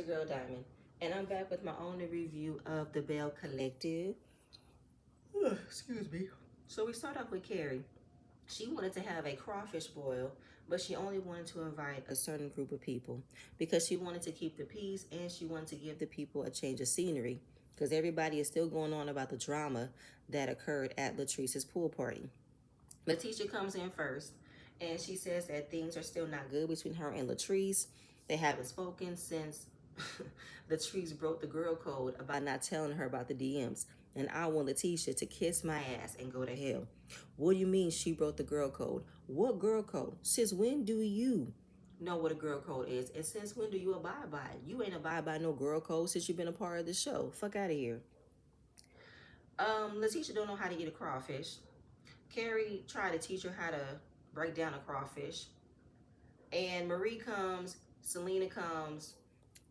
girl Diamond, and I'm back with my only review of the Belle Collective. Excuse me. So we start off with Carrie. She wanted to have a crawfish boil, but she only wanted to invite a certain group of people because she wanted to keep the peace and she wanted to give the people a change of scenery because everybody is still going on about the drama that occurred at Latrice's pool party. Letitia comes in first and she says that things are still not good between her and Latrice. They haven't spoken since Latrice broke the girl code about not telling her about the DMs. And I want Letitia to kiss my ass and go to hell. What do you mean she broke the girl code? What girl code? Since when do you know what a girl code is? And since when do you abide by it? You ain't abide by no girl code since you've been a part of the show. Fuck out of here. Letitia don't know how to eat a crawfish. Carrie tried to teach her how to break down a crawfish. And Marie comes, Selena comes,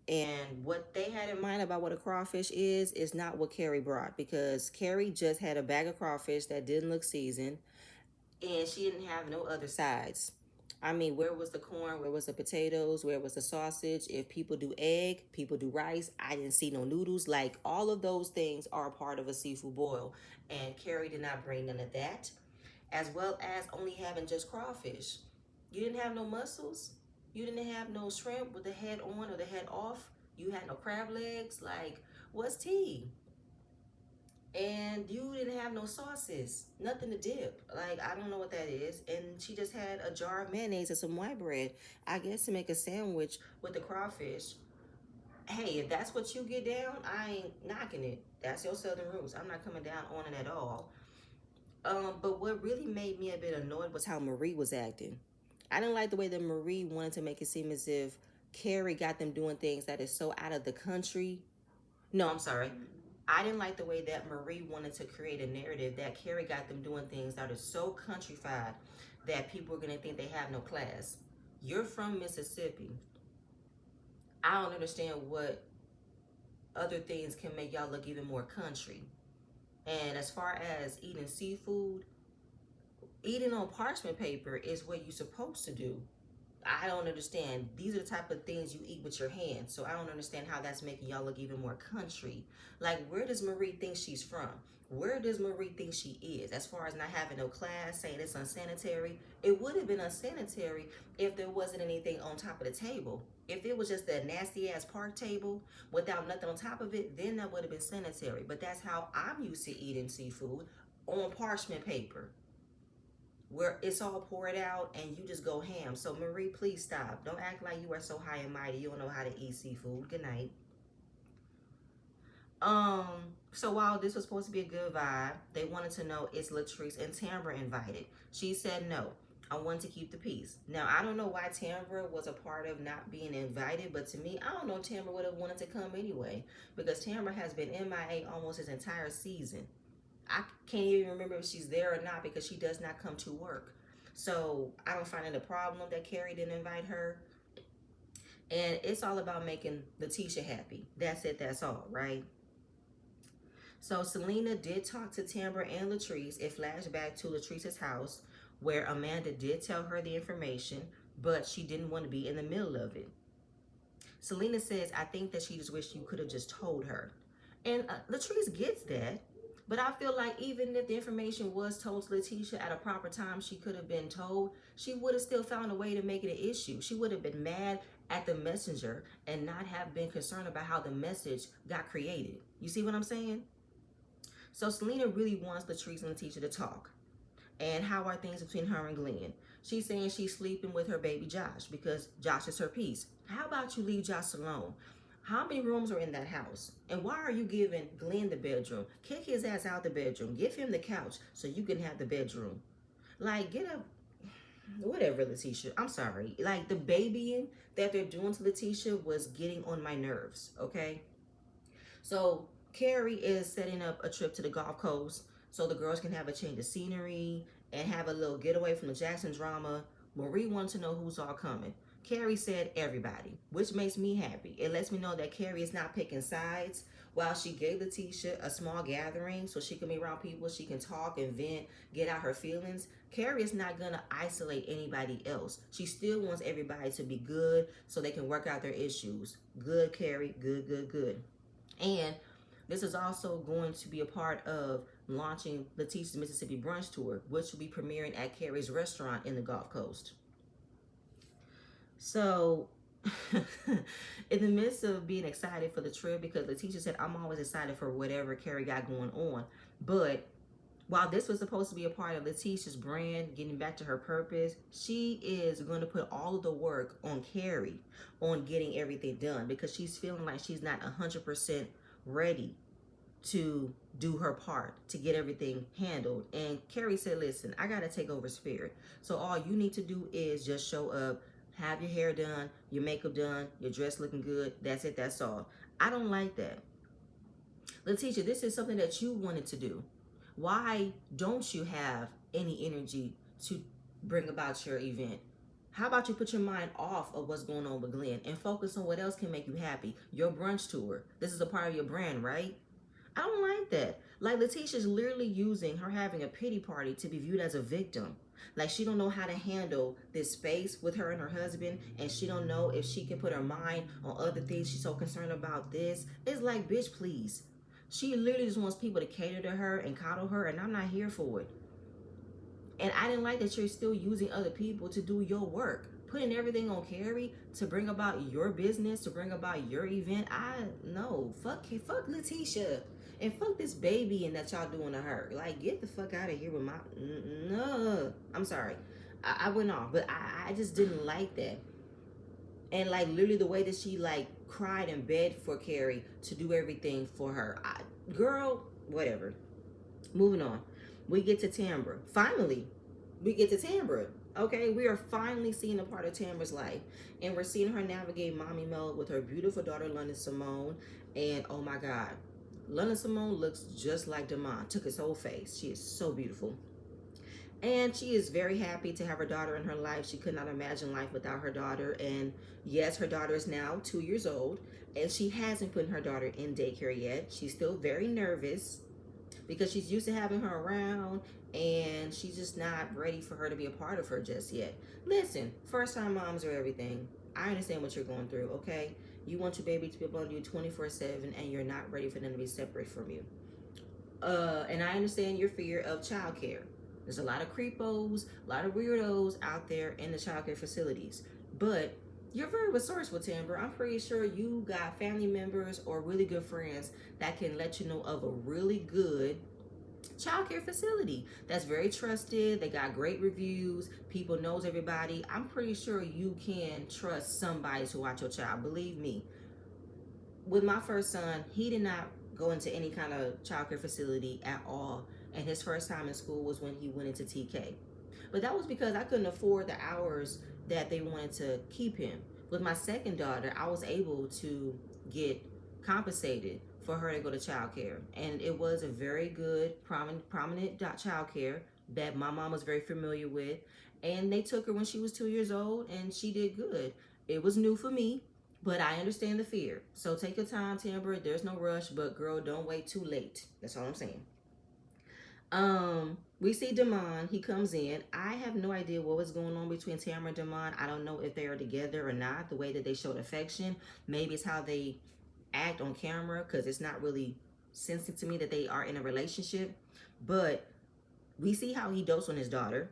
and what they had in mind about what a crawfish is not what Carrie brought, because Carrie just had a bag of crawfish that didn't look seasoned and she didn't have no other sides. I mean, where was the corn? Where was the potatoes? Where was the sausage? If people do egg, people do rice. I didn't see no noodles. Like, all of those things are a part of a seafood boil. And Carrie did not bring none of that, as well as only having just crawfish. You didn't have no mussels. You didn't have no shrimp with the head on or the head off. You had no crab legs. Like, what's tea? And you didn't have no sauces, nothing to dip. Like, I don't know what that is. And she just had a jar of mayonnaise and some white bread, I guess, to make a sandwich with the crawfish. Hey, if that's what you get down, I ain't knocking it. That's your Southern roots. I'm not coming down on it at all. But what really made me a bit annoyed was how Marie was acting. I didn't like the way that Marie wanted to make it seem as if Carrie got them doing things that is so out of the country. No, I'm sorry. I didn't like the way that Marie wanted to create a narrative that Carrie got them doing things that are so countrified that people are going to think they have no class. You're from Mississippi. I don't understand what other things can make y'all look even more country. And as far as eating seafood, eating on parchment paper is what you're supposed to do. I don't understand. These are the type of things you eat with your hands. So I don't understand how that's making y'all look even more country. Like, where does Marie think she's from? Where does Marie think she is? As far as not having no class, saying it's unsanitary. It would have been unsanitary if there wasn't anything on top of the table. If it was just a nasty ass park table without nothing on top of it, then that would have been sanitary. But that's how I'm used to eating seafood, on parchment paper, where it's all poured out and you just go ham. So Marie, please stop. Don't act like you are so high and mighty. You don't know how to eat seafood. Good night. So while this was supposed to be a good vibe, they wanted to know, is Latrice and Tambra invited? She said no. I wanted to keep the peace. Now, I don't know why Tambra was a part of not being invited, but to me, I don't know, Tambra would have wanted to come anyway, because Tambra has been MIA almost his entire season. I can't even remember if she's there or not because she does not come to work. So I don't find it a problem that Carrie didn't invite her. And it's all about making Letitia happy. That's it, that's all, right? So Selena did talk to Tambra and Latrice. It flashed back to Latrice's house where Amanda did tell her the information, but she didn't want to be in the middle of it. Selena says, I think that she just wished you could have just told her. And Latrice gets that. But I feel like even if the information was told to Letitia at a proper time, she could have been told, she would have still found a way to make it an issue. She would have been mad at the messenger and not have been concerned about how the message got created. You see what I'm saying? So Selena really wants Latrice and Letitia to talk. And how are things between her and Glenn? She's saying she's sleeping with her baby Josh because Josh is her piece. How about you leave Josh alone? How many rooms are in that house? And why are you giving Glenn the bedroom? Kick his ass out the bedroom. Give him the couch so you can have the bedroom. Like, get up. Whatever, Letitia. I'm sorry. Like, the babying that they're doing to Letitia was getting on my nerves, okay? So Carrie is setting up a trip to the Gulf Coast so the girls can have a change of scenery and have a little getaway from the Jackson drama. Marie wanted to know who's all coming. Carrie said everybody, which makes me happy. It lets me know that Carrie is not picking sides. While she gave Letitia a small gathering so she can be around people, she can talk and vent, get out her feelings, Carrie is not going to isolate anybody else. She still wants everybody to be good so they can work out their issues. Good, Carrie. Good, good, good. And this is also going to be a part of launching Letitia's Mississippi Brunch Tour, which will be premiering at Carrie's restaurant in the Gulf Coast. So, in the midst of being excited for the trip, because Letitia said, I'm always excited for whatever Carrie got going on. But while this was supposed to be a part of Letitia's brand, getting back to her purpose, she is going to put all of the work on Carrie on getting everything done because she's feeling like she's not 100% ready to do her part, to get everything handled. And Carrie said, listen, I got to take over Spirit. So all you need to do is just show up, have your hair done, your makeup done, your dress looking good. That's it. That's all. I don't like that. Letitia, this is something that you wanted to do. Why don't you have any energy to bring about your event? How about you put your mind off of what's going on with Glenn and focus on what else can make you happy? Your brunch tour. This is a part of your brand, right? I don't like that. Like, Letitia's literally using her having a pity party to be viewed as a victim. Like, she don't know how to handle this space with her and her husband, and she don't know if she can put her mind on other things. She's so concerned about this. It's like, bitch, please. She literally just wants people to cater to her and coddle her, and I'm not here for it. And I didn't like that you're still using other people to do your work. Putting everything on Carrie to bring about your business, to bring about your event. Fuck Letitia. And fuck this baby and that y'all doing to her. Like, get the fuck out of here with my... No. I'm sorry. I went off. But I just didn't like that. And, like, literally the way that she, like, cried and begged for Carrie to do everything for her. Girl, whatever. Moving on. We get to Tambra. Finally, we get to Tambra. Okay, we are finally seeing a part of Tambra's life. And we're seeing her navigate mommy mode with her beautiful daughter, London Simone. And, oh my God. London Simone looks just like Damon. Took his whole face. She is so beautiful. And she is very happy to have her daughter in her life. She could not imagine life without her daughter. And yes, her daughter is now 2 years old. And she hasn't put her daughter in daycare yet. She's still very nervous because she's used to having her around. And she's just not ready for her to be a part of her just yet. Listen, first-time moms are everything. I understand what you're going through, okay? You want your baby to be upon you 24/7, and you're not ready for them to be separate from you. And I understand your fear of childcare. There's a lot of creepos, a lot of weirdos out there in the childcare facilities. But you're very resourceful, Tambra. I'm pretty sure you got family members or really good friends that can let you know of a really good childcare facility that's very trusted. They got great reviews. People knows everybody. I'm pretty sure you can trust somebody to watch your child. Believe me. With my first son, he did not go into any kind of childcare facility at all. And his first time in school was when he went into TK. But that was because I couldn't afford the hours that they wanted to keep him. With my second daughter, I was able to get compensated for her to go to childcare. And it was a very good, prominent childcare that my mom was very familiar with. And they took her when she was 2 years old, and she did good. It was new for me, but I understand the fear. So take your time, Tambra. There's no rush, but girl, don't wait too late. That's all I'm saying. We see Damon. He comes in. I have no idea what was going on between Tamara and Damon. I don't know if they are together or not. The way that they showed affection, maybe it's how they act on camera, because it's not really sensing to me that they are in a relationship. But we see how he dotes on his daughter,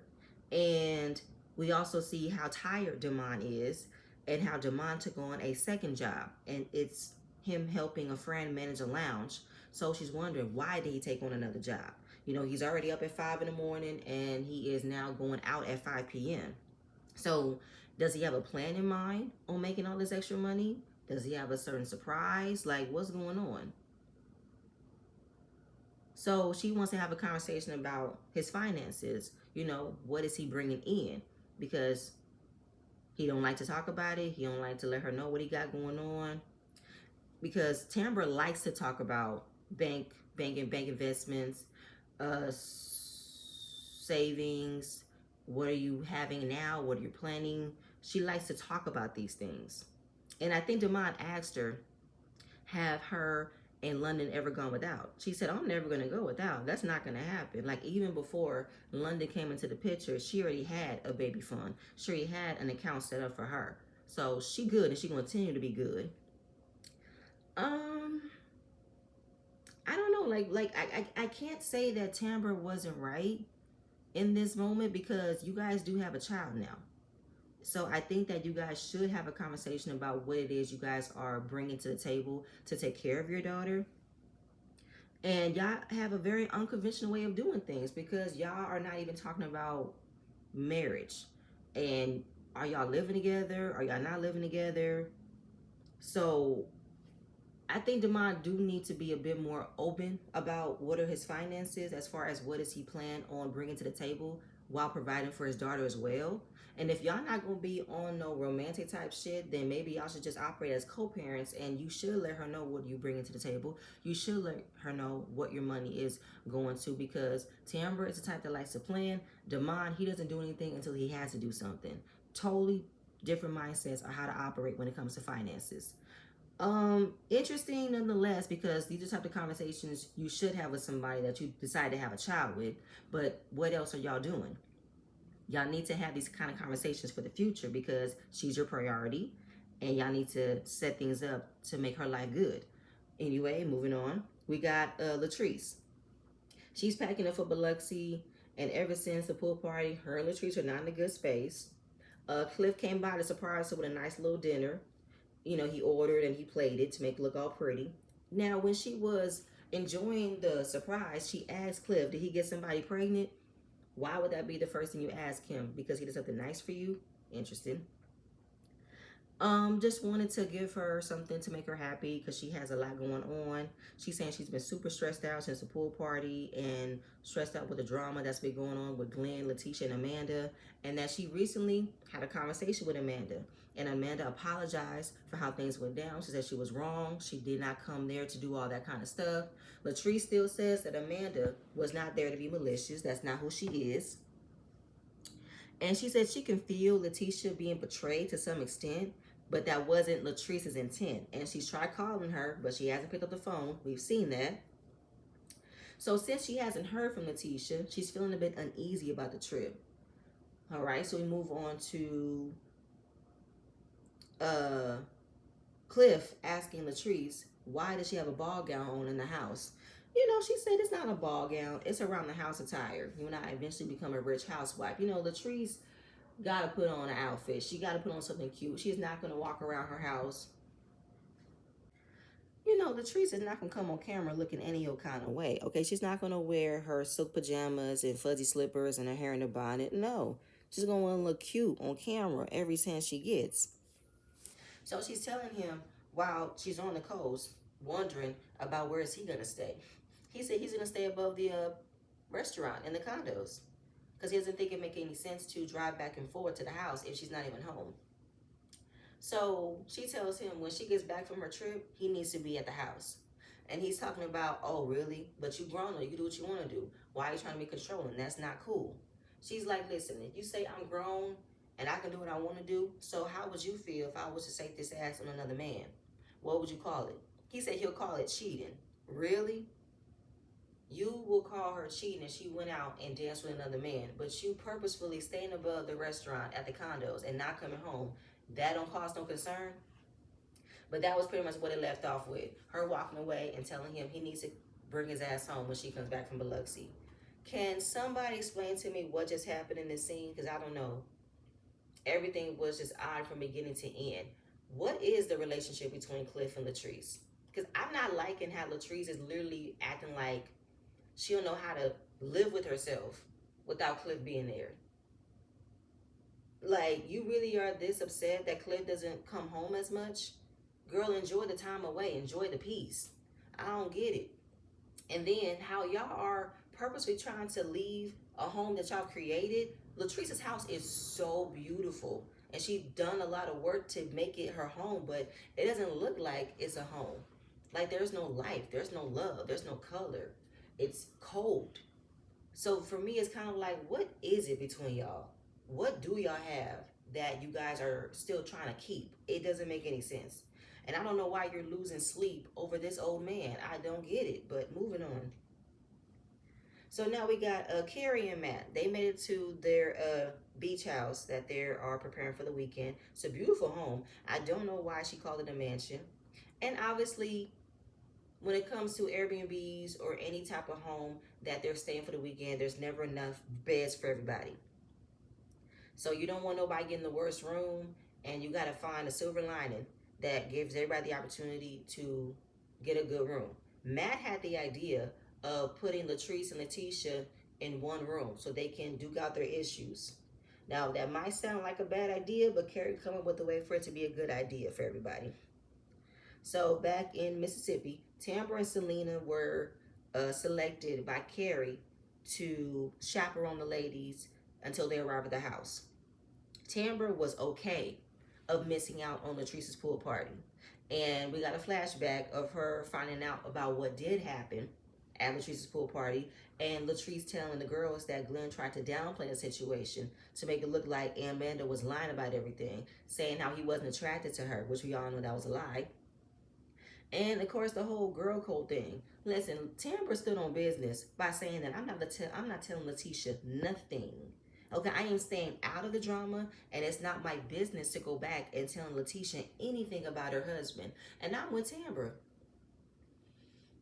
and we also see how tired Damon is, and how Damon took on a second job, and it's him helping a friend manage a lounge. So she's wondering, why did he take on another job? You know, he's already up at 5 in the morning, and he is now going out at 5 p.m. So does he have a plan in mind on making all this extra money? Does he have a certain surprise? Like, what's going on? So she wants to have a conversation about his finances. You know, what is he bringing in? Because he don't like to talk about it. He don't like to let her know what he got going on. Because Tambra likes to talk about bank investments, savings. What are you having now? What are you planning? She likes to talk about these things. And I think Damon asked her, have her and London ever gone without? She said, I'm never going to go without. That's not going to happen. Like, even before London came into the picture, she already had a baby fund. She already had an account set up for her. So she good, and she going to continue to be good. Um, I don't know. I can't say that Tamber wasn't right in this moment, because you guys do have a child now. So I think that you guys should have a conversation about what it is you guys are bringing to the table to take care of your daughter. And y'all have a very unconventional way of doing things, because y'all are not even talking about marriage. And are y'all living together? Are y'all not living together? So I think Damon do need to be a bit more open about what are his finances, as far as what does he plan on bringing to the table while providing for his daughter as well. And if y'all not gonna be on no romantic type shit, then maybe y'all should just operate as co-parents, and you should let her know what you bringing to the table. You should let her know what your money is going to, because Tamber is the type that likes to plan. Damon, he doesn't do anything until he has to do something. Totally different mindsets on how to operate when it comes to finances. Interesting nonetheless, because these are the type of conversations you should have with somebody that you decide to have a child with. But what else are y'all doing? Y'all need to have these kind of conversations for the future, because she's your priority, and y'all need to set things up to make her life good. Anyway, moving on, we got Latrice. She's packing up for Biloxi, and ever since the pool party, her and Latrice are not in a good space. Cliff came by to surprise her with a nice little dinner. You know, he ordered and he played it to make it look all pretty. Now, when she was enjoying the surprise, she asked Cliff, did he get somebody pregnant? Why would that be the first thing you ask him? Because he did something nice for you? Interesting. Just wanted to give her something to make her happy, because she has a lot going on. She's saying she's been super stressed out since the pool party, and stressed out with the drama that's been going on with Glenn, Letitia, and Amanda, and that she recently had a conversation with Amanda, and Amanda apologized for how things went down. She said she was wrong. She did not come there to do all that kind of stuff. Latrice still says that Amanda was not there to be malicious. That's not who she is. And she said she can feel Letitia being betrayed to some extent, but that wasn't Latrice's intent. And she's tried calling her, but she hasn't picked up the phone. We've seen that. So since she hasn't heard from Letitia, she's feeling a bit uneasy about the trip. All right, so we move on to Cliff asking Latrice, why does she have a ball gown on in the house? You know, she said it's not a ball gown. It's around the house attire. When I eventually become a rich housewife. You know, Latrice got to put on an outfit. She got to put on something cute. She's not going to walk around her house. You know, Latrice is not going to come on camera looking any old kind of way. Okay, she's not going to wear her silk pajamas and fuzzy slippers and her hair in a bonnet. No, she's going to want to look cute on camera every chance she gets. So she's telling him while she's on the coast, wondering about where is he going to stay. He said he's going to stay above the restaurant in the condos, because he doesn't think it make any sense to drive back and forth to the house if she's not even home. So she tells him when she gets back from her trip, he needs to be at the house. And he's talking about, oh, really? But you grown up. You can do what you want to do. Why are you trying to be controlling? That's not cool. She's like, listen, if you say I'm grown and I can do what I want to do, so how would you feel if I was to shake this ass on another man? What would you call it? He said he'll call it cheating. Really? You will call her cheating if she went out and danced with another man, but you purposefully staying above the restaurant at the condos and not coming home. That don't cause no concern? But that was pretty much what it left off with. Her walking away and telling him he needs to bring his ass home when she comes back from Biloxi. Can somebody explain to me what just happened in this scene? Because I don't know. Everything was just odd from beginning to end. What is the relationship between Cliff and Latrice? Because I'm not liking how Latrice is literally acting like she don't know how to live with herself without Cliff being there. Like, you really are this upset that Cliff doesn't come home as much? Girl, enjoy the time away. Enjoy the peace. I don't get it. And then how y'all are purposely trying to leave a home that y'all created. Latrice's house is so beautiful, and she's done a lot of work to make it her home, but it doesn't look like it's a home. Like, there's no life, there's no love, there's no color. It's cold. So for me, it's kind of like, what is it between y'all? What do y'all have? that you guys are still trying to keep. It doesn't make any sense. And I don't know why you're losing sleep over this old man. I don't get it, but moving on. So now we got Carrie and Matt. They made it to their beach house that they are preparing for the weekend. It's a beautiful home. I don't know why she called it a mansion. And obviously, when it comes to Airbnbs or any type of home that they're staying for the weekend, there's never enough beds for everybody. So you don't want nobody getting the worst room, and you got to find a silver lining that gives everybody the opportunity to get a good room. Matt had the idea of putting Latrice and Letitia in one room so they can duke out their issues. Now, that might sound like a bad idea, but Carrie come up with a way for it to be a good idea for everybody. So back in Mississippi, Tambra and Selena were selected by Carrie to chaperone the ladies until they arrived at the house. Tambra was okay of missing out on Latrice's pool party. And we got a flashback of her finding out about what did happen at Latrice's pool party, and Latrice telling the girls that Glenn tried to downplay the situation to make it look like Amanda was lying about everything, saying how he wasn't attracted to her, which we all know that was a lie. And of course, the whole girl code thing. Listen, Tambra stood on business by saying that I'm not telling Letitia nothing. Okay, I am staying out of the drama, and it's not my business to go back and tell Letitia anything about her husband. And I'm with Tambra.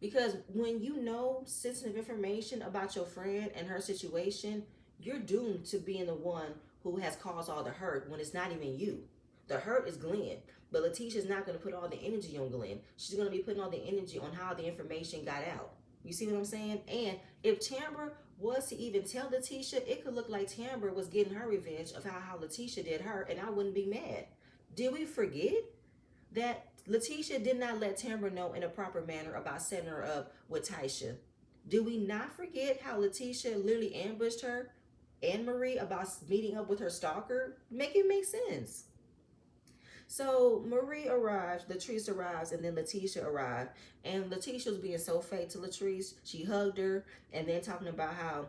Because when you know sensitive information about your friend and her situation, you're doomed to being the one who has caused all the hurt when it's not even you. The hurt is Glenn. But Letitia's not going to put all the energy on Glenn. She's going to be putting all the energy on how the information got out. You see what I'm saying? And if Tambra was to even tell Letitia, it could look like Tambra was getting her revenge of how Letitia did her, and I wouldn't be mad. Did we forget that Letitia did not let Tambra know in a proper manner about setting her up with Taisha? Did we not forget how Letitia literally ambushed her and Marie about meeting up with her stalker? Make it make sense. So Marie arrives, Latrice arrives, and then Letitia arrived. And Letitia was being so fake to Latrice. She hugged her and then talking about how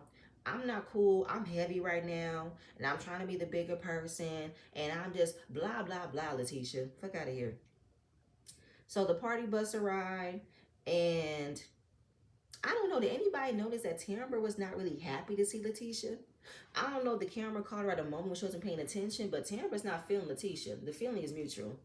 I'm not cool, I'm heavy right now, and I'm trying to be the bigger person, and I'm just blah, blah, blah, Letitia. Fuck out of here. So the party bus arrived, and I don't know, did anybody notice that Tambra was not really happy to see Letitia? I don't know if the camera caught her at a moment when she wasn't paying attention, but Tambra's not feeling Letitia. The feeling is mutual.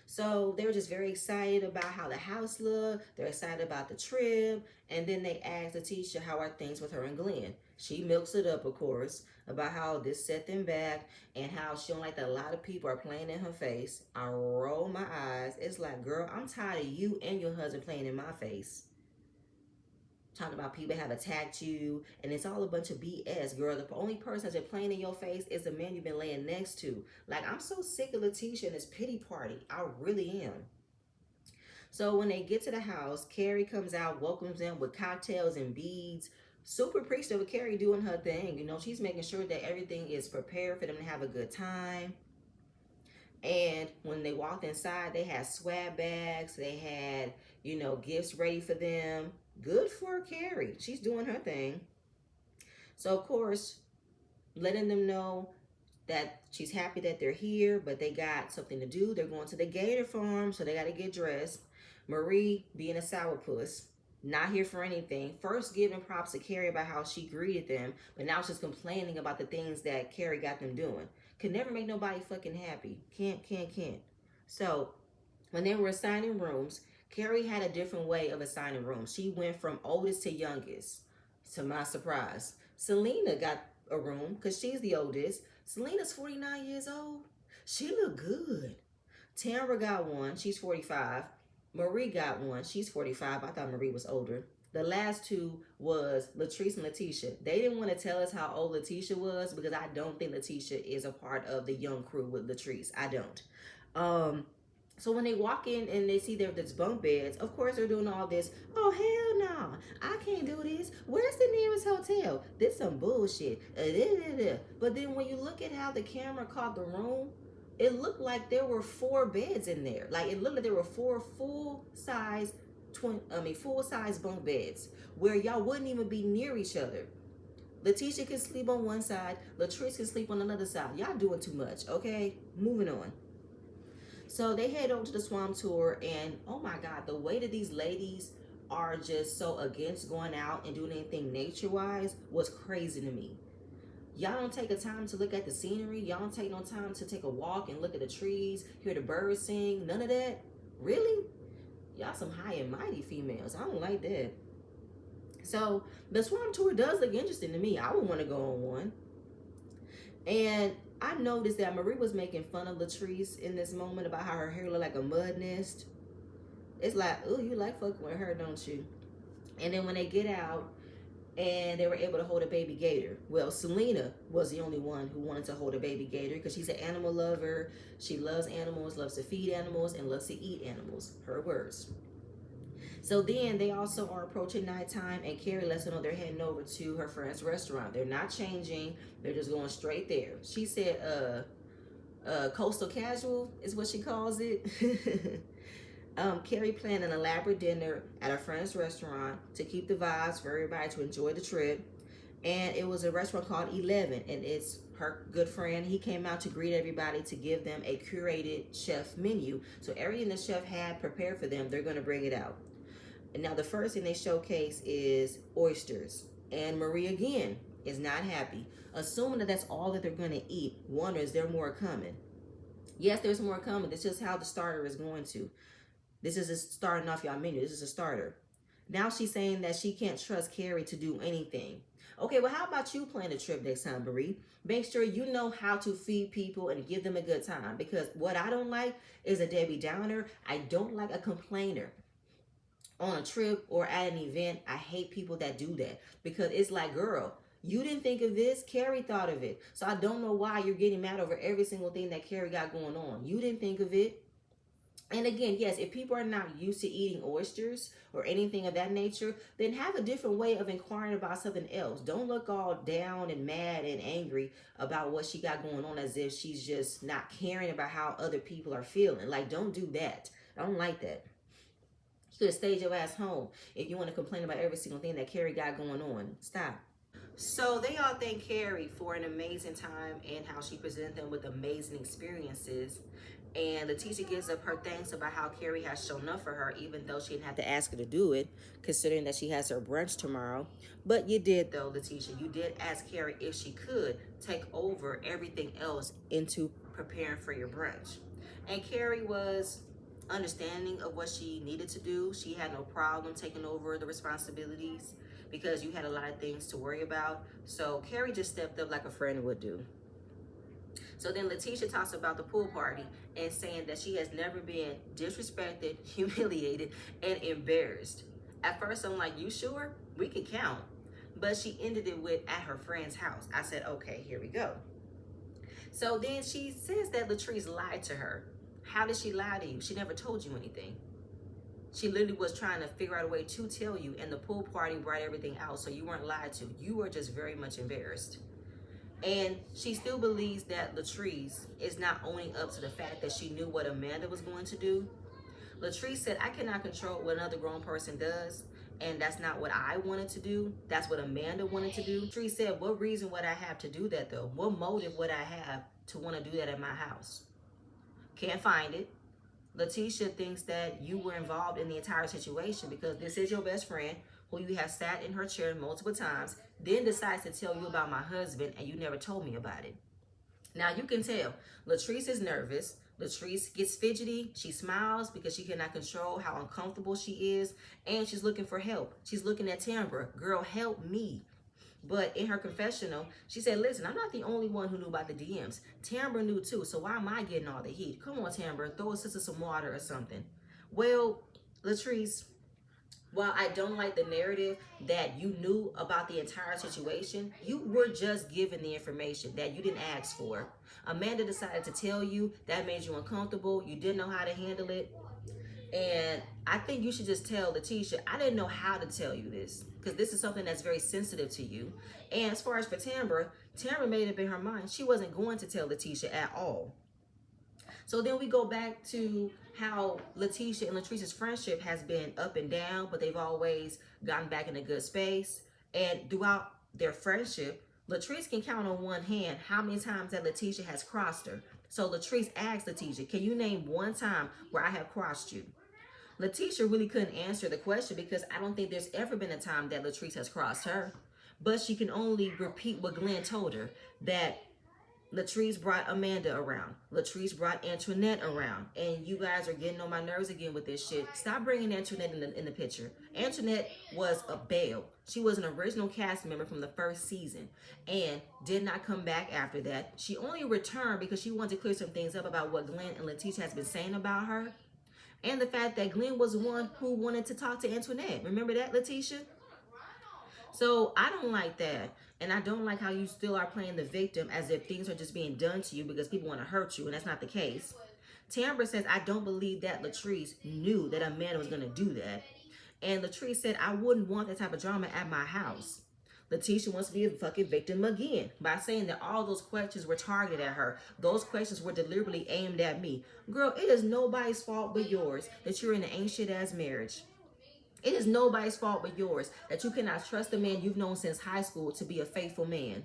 So they were just very excited about how the house looked. They're excited about the trip. And then they asked Letitia how are things with her and Glenn. She milks it up, of course, about how this set them back and how she don't like that a lot of people are playing in her face. I roll my eyes. It's like, girl, I'm tired of you and your husband playing in my face. Talking about people have attacked you, and it's all a bunch of BS, girl. The only person that's been playing in your face is the man you've been laying next to. Like, I'm so sick of Letitia and this pity party. I really am. So when they get to the house, Carrie comes out, welcomes them with cocktails and beads. Super appreciative of Carrie doing her thing. You know, she's making sure that everything is prepared for them to have a good time. And when they walked inside, they had swag bags. They had, you know, gifts ready for them. Good for Carrie. She's doing her thing. So, of course, letting them know that she's happy that they're here, but they got something to do. They're going to the gator farm, so they got to get dressed. Marie, being a sourpuss, not here for anything. First giving props to Carrie about how she greeted them, but now she's complaining about the things that Carrie got them doing. Could never make nobody fucking happy. Can't. So, when they were assigning rooms, Carrie had a different way of assigning rooms. She went from oldest to youngest, to my surprise. Selena got a room because she's the oldest. Selena's 49 years old. She look good. Tamara got one. She's 45. Marie got one. She's 45. I thought Marie was older. The last two was Latrice and Letitia. They didn't want to tell us how old Letitia was because I don't think Letitia is a part of the young crew with Latrice. I don't. So when they walk in and they see there's bunk beds, of course they're doing all this. Oh, hell no. I can't do this. Where's the nearest hotel? This some bullshit. But then when you look at how the camera caught the room, it looked like there were 4 beds in there. Like it looked like there were 4 full-size bunk beds where y'all wouldn't even be near each other. Letitia can sleep on one side, Latrice can sleep on another side. Y'all doing too much, okay? Moving on. So they head over to the swamp tour, and oh my God, the way that these ladies are just so against going out and doing anything nature wise was crazy to me. Y'all don't take a time to look at the scenery. Y'all don't take no time to take a walk and look at the trees, hear the birds sing. None of that. Really? Y'all some high and mighty females. I don't like that. So the swamp tour does look interesting to me. I would want to go on one. And I noticed that Marie was making fun of Latrice in this moment about how her hair looked like a mud nest. It's like, oh, you like fucking with her, don't you? And then when they get out and they were able to hold a baby gator. Well, Selena was the only one who wanted to hold a baby gator because she's an animal lover. She loves animals, loves to feed animals, and loves to eat animals. Her words. So then they also are approaching nighttime, and Carrie lets them know they're heading over to her friend's restaurant. They're not changing. They're just going straight there. She said, coastal casual is what she calls it. Carrie planned an elaborate dinner at a friend's restaurant to keep the vibes for everybody to enjoy the trip. And it was a restaurant called 11, and it's her good friend. He came out to greet everybody to give them a curated chef menu. So everything the chef had prepared for them, they're going to bring it out. And now the first thing they showcase is oysters. And Marie again is not happy, assuming that that's all that they're going to eat. Wonders there more coming. Yes, there's more coming. That's just how the starter is going to. This is just starting off y'all menu. This is a starter. Now she's saying that she can't trust Carrie to do anything. Okay, well, how about you plan the trip next time, Marie? Make sure you know how to feed people and give them a good time. Because what I don't like is a Debbie Downer. I don't like a complainer on a trip or at an event. I hate people that do that because it's like, girl, you didn't think of this. Carrie thought of it. So I don't know why you're getting mad over every single thing that Carrie got going on. You didn't think of it. And again, yes, if people are not used to eating oysters or anything of that nature, then have a different way of inquiring about something else. Don't look all down and mad and angry about what she got going on as if she's just not caring about how other people are feeling. Like, don't do that. I don't like that. You could have stayed your ass home if you want to complain about every single thing that Carrie got going on. Stop. So they all thank Carrie for an amazing time and how she presented them with amazing experiences. And Letitia gives up her thanks about how Carrie has shown up for her, even though she didn't have to ask her to do it, considering that she has her brunch tomorrow. But you did, though, Letitia. You did ask Carrie if she could take over everything else into preparing for your brunch. And Carrie was understanding of what she needed to do. She had no problem taking over the responsibilities because you had a lot of things to worry about. So Carrie just stepped up like a friend would do. So then Letitia talks about the pool party and saying that she has never been disrespected, humiliated, and embarrassed. At first, I'm like, you sure? We can count. But she ended it with at her friend's house. I said, okay, here we go. So then she says that Latrice lied to her. How did she lie to you? She never told you anything. She literally was trying to figure out a way to tell you, and the pool party brought everything out, so you weren't lied to. You were just very much embarrassed. And she still believes that Latrice is not owning up to the fact that she knew what Amanda was going to do. Latrice said, I cannot control what another grown person does, and that's not what I wanted to do. That's what Amanda wanted to do. Latrice said, what reason would I have to do that, though? What motive would I have to want to do that at my house? Can't find it. Letitia thinks that you were involved in the entire situation because this is your best friend who you have sat in her chair multiple times, then decides to tell you about my husband and you never told me about it. Now you can tell Latrice is nervous. Latrice gets fidgety. She smiles because she cannot control how uncomfortable she is, and she's looking for help. She's looking at Tambra. Girl, help me. But in her confessional, she said, listen, I'm not the only one who knew about the DMs. Tambra knew too, so why am I getting all the heat? Come on, Tambra, throw a sister some water or something. Well, Latrice, while I don't like the narrative that you knew about the entire situation, you were just given the information that you didn't ask for. Amanda decided to tell you, that made you uncomfortable. You didn't know how to handle it. And I think you should just tell Letitia, I didn't know how to tell you this because this is something that's very sensitive to you. And as far as for Tambra, Tambra made up in her mind she wasn't going to tell Letitia at all. So then we go back to how Letitia and Latrice's friendship has been up and down, but they've always gotten back in a good space. And throughout their friendship, Latrice can count on one hand how many times that Letitia has crossed her. So Latrice asked Letitia, can you name one time where I have crossed you? Letitia really couldn't answer the question because I don't think there's ever been a time that Latrice has crossed her. But she can only repeat what Glenn told her, that Latrice brought Amanda around. Latrice brought Antoinette around. And you guys are getting on my nerves again with this shit. Stop bringing Antoinette in the picture. Antoinette was a Belle. She was an original cast member from the first season and did not come back after that. She only returned because she wanted to clear some things up about what Glenn and Letitia has been saying about her. And the fact that Glenn was the one who wanted to talk to Antoinette. Remember that, Letitia? So I don't like that. And I don't like how you still are playing the victim as if things are just being done to you because people want to hurt you. And that's not the case. Tambra says, I don't believe that Latrice knew that Amanda was going to do that. And Latrice said, I wouldn't want that type of drama at my house. Letitia wants to be a fucking victim again by saying that all those questions were targeted at her. Those questions were deliberately aimed at me. Girl, it is nobody's fault but yours that you're in an ain't shit ass marriage. It is nobody's fault but yours that you cannot trust the man you've known since high school to be a faithful man.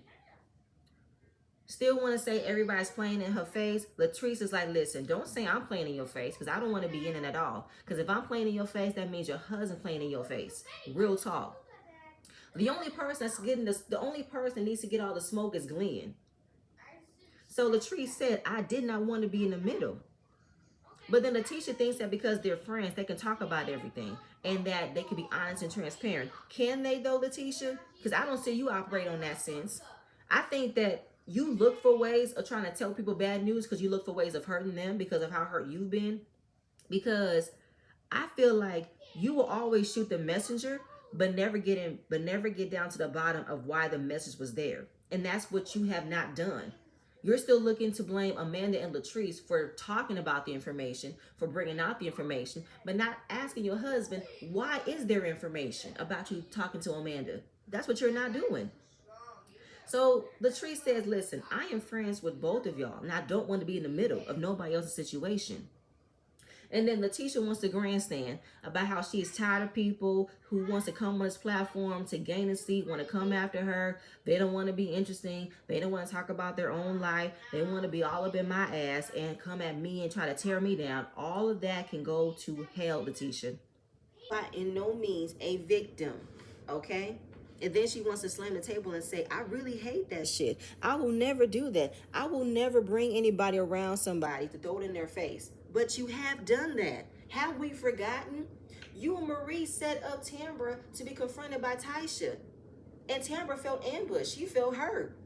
Still want to say everybody's playing in her face. Latrice is like, listen, don't say I'm playing in your face because I don't want to be in it at all. Because if I'm playing in your face, that means your husband playing in your face. Real talk. The only person that's getting this, the only person that needs to get all the smoke is Glenn. So Latrice said, I did not want to be in the middle. But then Letitia thinks that because they're friends, they can talk about everything and that they can be honest and transparent. Can they though, Letitia? Because I don't see you operate on that sense. I think that you look for ways of trying to tell people bad news because you look for ways of hurting them because of how hurt you've been. Because I feel like you will always shoot the messenger, but never get down to the bottom of why the message was there. And that's what you have not done. You're still looking to blame Amanda and Latrice for talking about the information, for bringing out the information, but not asking your husband, why is there information about you talking to Amanda? That's what you're not doing. So Latrice says, listen, I am friends with both of y'all, and I don't want to be in the middle of nobody else's situation. And then Letitia wants to grandstand about how she is tired of people who wants to come on this platform to gain a seat, want to come after her. They don't want to be interesting. They don't want to talk about their own life. They want to be all up in my ass and come at me and try to tear me down. All of that can go to hell, Letitia. By in no means a victim, okay? And then she wants to slam the table and say, I really hate that shit. I will never do that. I will never bring anybody around somebody to throw it in their face. But you have done that. Have we forgotten? You and Marie set up Tambra to be confronted by Taisha. And Tambra felt ambushed. She felt hurt.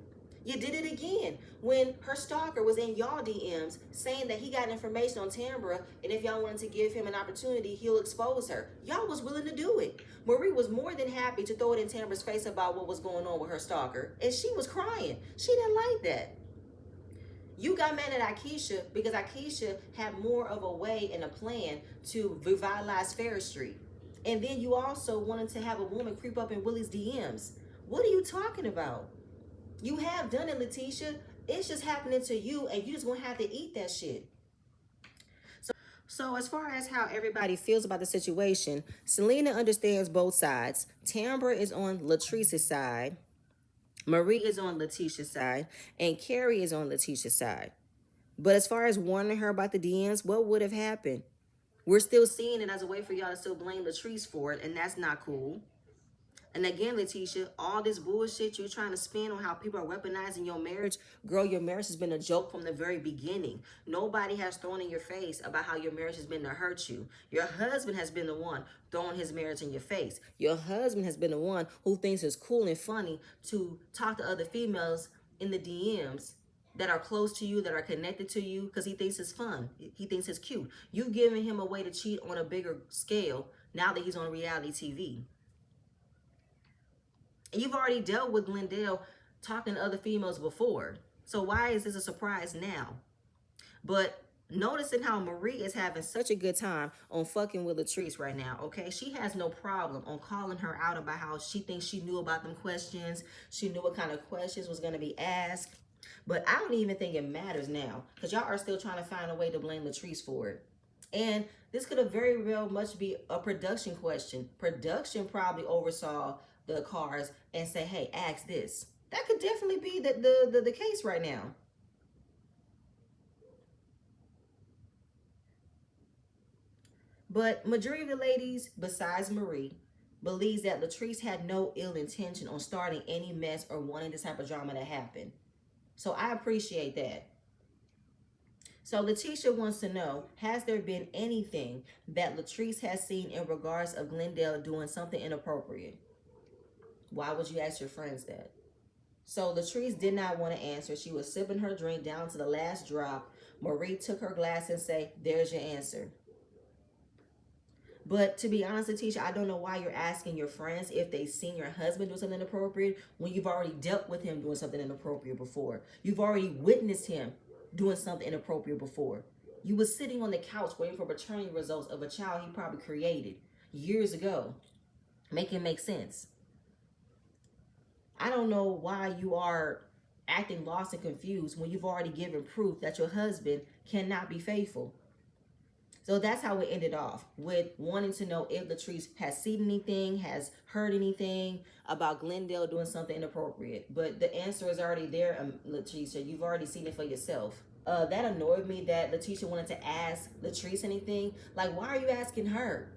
You did it again when her stalker was in y'all DMs saying that he got information on Tambra, and if y'all wanted to give him an opportunity, he'll expose her. Y'all was willing to do it. Marie was more than happy to throw it in Tambra's face about what was going on with her stalker, and she was crying. She didn't like that. You got mad at Akeisha because Akeisha had more of a way and a plan to revitalize Ferris Street. And then you also wanted to have a woman creep up in Willie's DMs. What are you talking about? You have done it, Letitia. It's just happening to you, and you just gonna have to eat that shit. So as far as how everybody feels about the situation, Selena understands both sides. Tambra is on Latrice's side. Marie is on Letitia's side. And Carrie is on Letitia's side. But as far as warning her about the DMs, what would have happened? We're still seeing it as a way for y'all to still blame Latrice for it, and that's not cool. And again, Letitia, all this bullshit you're trying to spin on how people are weaponizing your marriage, girl, your marriage has been a joke from the very beginning. Nobody has thrown in your face about how your marriage has been to hurt you. Your husband has been the one throwing his marriage in your face. Your husband has been the one who thinks it's cool and funny to talk to other females in the DMs that are close to you, that are connected to you, because he thinks it's fun. He thinks it's cute. You've given him a way to cheat on a bigger scale now that he's on reality TV. And you've already dealt with Glendale talking to other females before. So why is this a surprise now? But noticing how Marie is having such a good time on fucking with Latrice right now, okay? She has no problem on calling her out about how she thinks she knew about them questions. She knew what kind of questions was going to be asked. But I don't even think it matters now because y'all are still trying to find a way to blame Latrice for it. And this could have very well much be a production question. Production probably oversaw the cards and say, hey, ask this. That could definitely be the case right now. But majority of the ladies, besides Marie, believes that Latrice had no ill intention on starting any mess or wanting this type of drama to happen. So I appreciate that. So Letitia wants to know, has there been anything that Latrice has seen in regards of Glendale doing something inappropriate? Why would you ask your friends that? So Latrice did not want to answer. She was sipping her drink down to the last drop. Marie took her glass and said, there's your answer. But to be honest, Letitia, I don't know why you're asking your friends if they've seen your husband do something inappropriate when you've already dealt with him doing something inappropriate before. You've already witnessed him doing something inappropriate before. You was sitting on the couch waiting for paternity results of a child he probably created years ago. Make it make sense. I don't know why you are acting lost and confused when you've already given proof that your husband cannot be faithful. So that's how it ended off, with wanting to know if Latrice has seen anything, has heard anything about Glendale doing something inappropriate. But the answer is already there, Letitia. You've already seen it for yourself. That annoyed me that Letitia wanted to ask Latrice anything. Like, why are you asking her?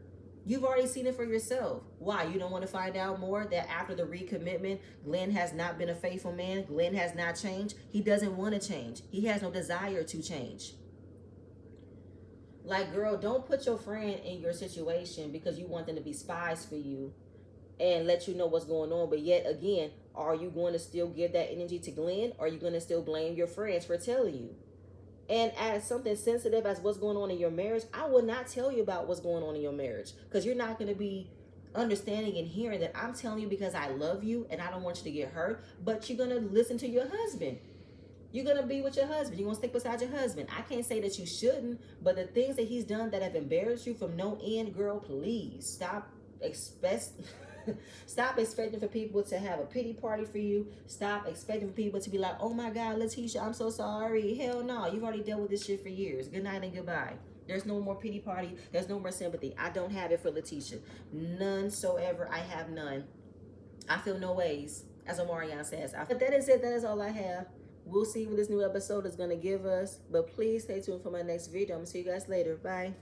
You've already seen it for yourself. Why? You don't want to find out more that after the recommitment, Glenn has not been a faithful man? Glenn has not changed? He doesn't want to change. He has no desire to change. Like, girl, don't put your friend in your situation because you want them to be spies for you and let you know what's going on. But yet again, are you going to still give that energy to Glenn? Or are you going to still blame your friends for telling you? And as something sensitive as what's going on in your marriage, I will not tell you about what's going on in your marriage because you're not going to be understanding and hearing that I'm telling you because I love you and I don't want you to get hurt. But you're going to listen to your husband. You're going to be with your husband. You're going to stick beside your husband. I can't say that you shouldn't, but the things that he's done that have embarrassed you from no end, girl, please stop stop expecting for people to have a pity party for you. Stop expecting for people to be like, oh my God, Letitia, I'm so sorry. Hell no, you've already dealt with this shit for years. Good night and goodbye. There's no more pity party. There's no more sympathy. I don't have it for Letitia. None so ever. I have none. I feel no ways, as Omarion says. But that is it. That is all I have. We'll see what this new episode is going to give us. But please stay tuned for my next video. I'm going to see you guys later. Bye.